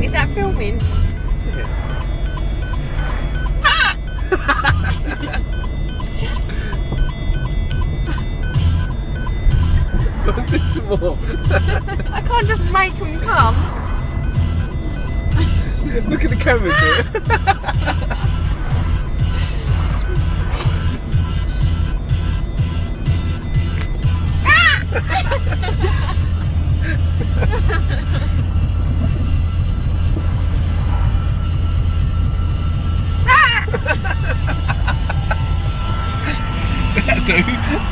Right, is that filming? Go on, do some more. I can't just make them come. Look at the cameras here. Dude.